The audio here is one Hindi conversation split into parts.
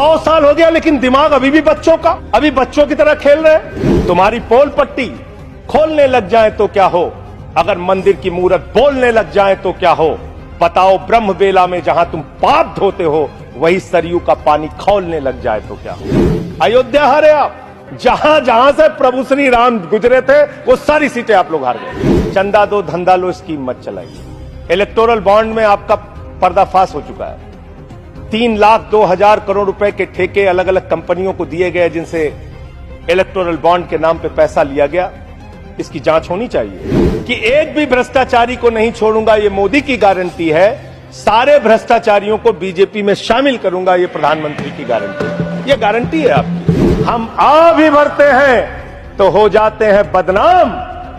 100 साल हो गया लेकिन दिमाग अभी भी बच्चों का, अभी बच्चों की तरह खेल रहे हैं। तुम्हारी पोल पट्टी खोलने लग जाए तो क्या हो, अगर मंदिर की मूरत बोलने लग जाए तो क्या हो। बताओ ब्रह्म बेला में जहां तुम पाप धोते हो वही सरयू का पानी खौलने लग जाए तो क्या हो। अयोध्या हारे आप, जहां जहां से प्रभु श्री राम गुजरे थे वो सारी सीटें आप लोग हार गए। चंदा दो धंधा लो स्कीम मत चलाइए। इलेक्टोरल बॉन्ड में आपका पर्दाफाश हो चुका है। 3,02,000 करोड़ रुपए के ठेके अलग अलग कंपनियों को दिए गए जिनसे इलेक्टोरल बॉन्ड के नाम पे पैसा लिया गया। इसकी जांच होनी चाहिए कि एक भी भ्रष्टाचारी को नहीं छोड़ूंगा, ये मोदी की गारंटी है। सारे भ्रष्टाचारियों को बीजेपी में शामिल करूंगा, ये प्रधानमंत्री की गारंटी, ये गारंटी है आपकी। हम आ भी भरते हैं तो हो जाते हैं बदनाम,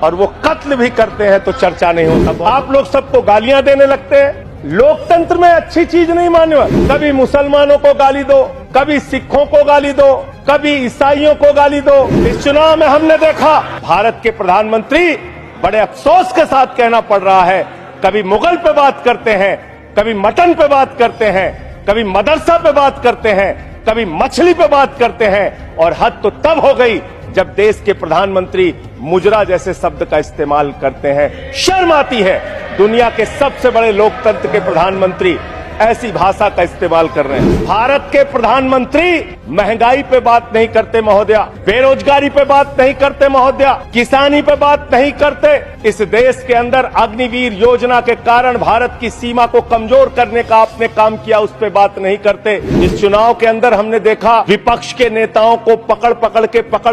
और वो कत्ल भी करते हैं तो चर्चा नहीं होता। आप लोग सबको गालियां देने लगते हैं। लोकतंत्र में अच्छी चीज नहीं मानने वाले। कभी मुसलमानों को गाली दो, कभी सिखों को गाली दो, कभी ईसाइयों को गाली दो। इस चुनाव में हमने देखा भारत के प्रधानमंत्री बड़े अफसोस के साथ कहना पड़ रहा है, कभी मुगल पे बात करते हैं, कभी मटन पे बात करते हैं, कभी मदरसा पे बात करते हैं, कभी मछली पे बात करते हैं, और हद तो तब हो गई जब देश के प्रधानमंत्री मुजरा जैसे शब्द का इस्तेमाल करते हैं। शर्म आती है, दुनिया के सबसे बड़े लोकतंत्र के प्रधानमंत्री ऐसी भाषा का इस्तेमाल कर रहे हैं। भारत के प्रधानमंत्री महंगाई पे बात नहीं करते महोदया, बेरोजगारी पे बात नहीं करते महोदया, किसानी पे बात नहीं करते। इस देश के अंदर अग्निवीर योजना के कारण भारत की सीमा को कमजोर करने का आपने काम किया, उस पे बात नहीं करते। इस चुनाव के अंदर हमने देखा विपक्ष के नेताओं को पकड़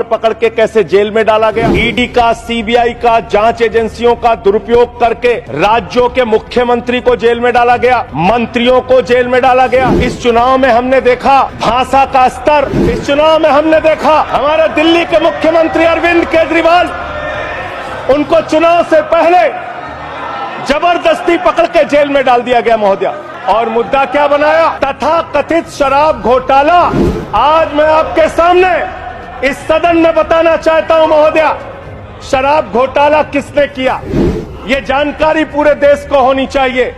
पकड़ के कैसे जेल में डाला गया। ईडी का, सीबीआई का, जांच एजेंसियों का दुरुपयोग करके राज्यों के मुख्यमंत्री को जेल में डाला गया, मंत्रियों को जेल में डाला गया। इस चुनाव में हमने देखा भाषा का स्तर, इस चुनाव में हमने देखा हमारे दिल्ली के मुख्यमंत्री अरविंद केजरीवाल, उनको चुनाव से पहले जबरदस्ती पकड़ के जेल में डाल दिया गया महोदया। और मुद्दा क्या बनाया? तथा कथित शराब घोटाला। आज मैं आपके सामने इस सदन में बताना चाहता हूं महोदया, शराब घोटाला किसने किया, ये जानकारी पूरे देश को होनी चाहिए।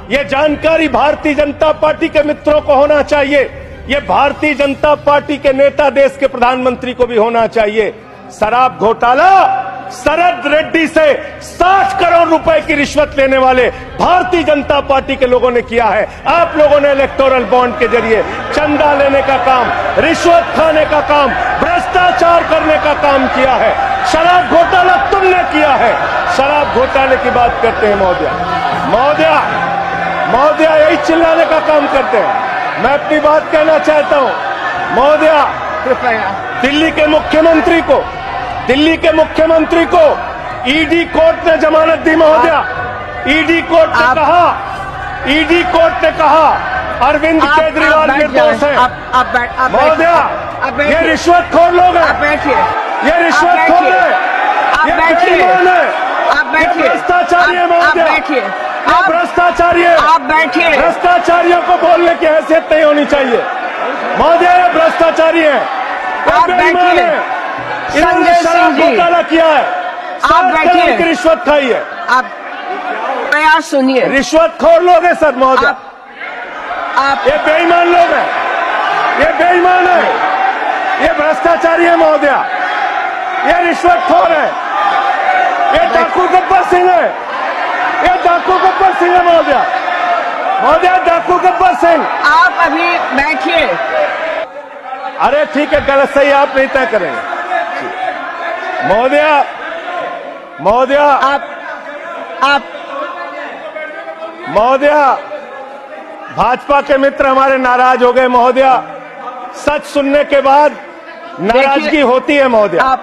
ये जानकारी भारतीय जनता पार्टी के मित्रों को होना चाहिए। ये भारतीय जनता पार्टी के नेता, देश के प्रधानमंत्री को भी होना चाहिए। शराब घोटाला शरद रेड्डी से 60 करोड़ रुपए की रिश्वत लेने वाले भारतीय जनता पार्टी के लोगों ने किया है। आप लोगों ने इलेक्टोरल बॉन्ड के जरिए चंदा लेने का काम, रिश्वत खाने का काम, भ्रष्टाचार करने का काम किया है। शराब घोटाला तुमने किया है। शराब घोटाले की बात करते हैं महोदया, यही चिल्लाने का काम करते हैं। मैं अपनी बात कहना चाहता हूं महोदया, दिल्ली के मुख्यमंत्री को ईडी कोर्ट ने जमानत दी महोदया। ईडी कोर्ट ने कहा अरविंद केजरीवाल निर्दोष है महोदया। ये रिश्वतखोर लोग हैं, ये रिश्वतखोर है, ये बेईमान है, ये भ्रष्टाचारी है महोदया, ये भ्रष्टाचारी है। आप बैठिए। भ्रष्टाचारियों को बोलने की हैसियत नहीं होनी चाहिए महोदया, ये भ्रष्टाचारी है, आप बैठिए। इन्होंने शराब घोटाला किया है, आप बैठिए। की रिश्वत खाई है। आप प्रयास सुनिए। रिश्वतखोर लोग हैं सर महोदया, आप ये बेईमान लोग हैं, ये बेईमान है, ये भ्रष्टाचारी है महोदया, ये रिश्वतखोर है, ये डाकू गब्बर सिंह है, ये डाकू गब्बर सिंह है महोदया, डाकू गब्बर सिंह। आप अभी बैठिए। अरे ठीक है, गलत सही आप नहीं तय करेंगे महोदया, भाजपा के मित्र हमारे नाराज हो गए महोदया। सच सुनने के बाद नाराजगी होती है महोदया।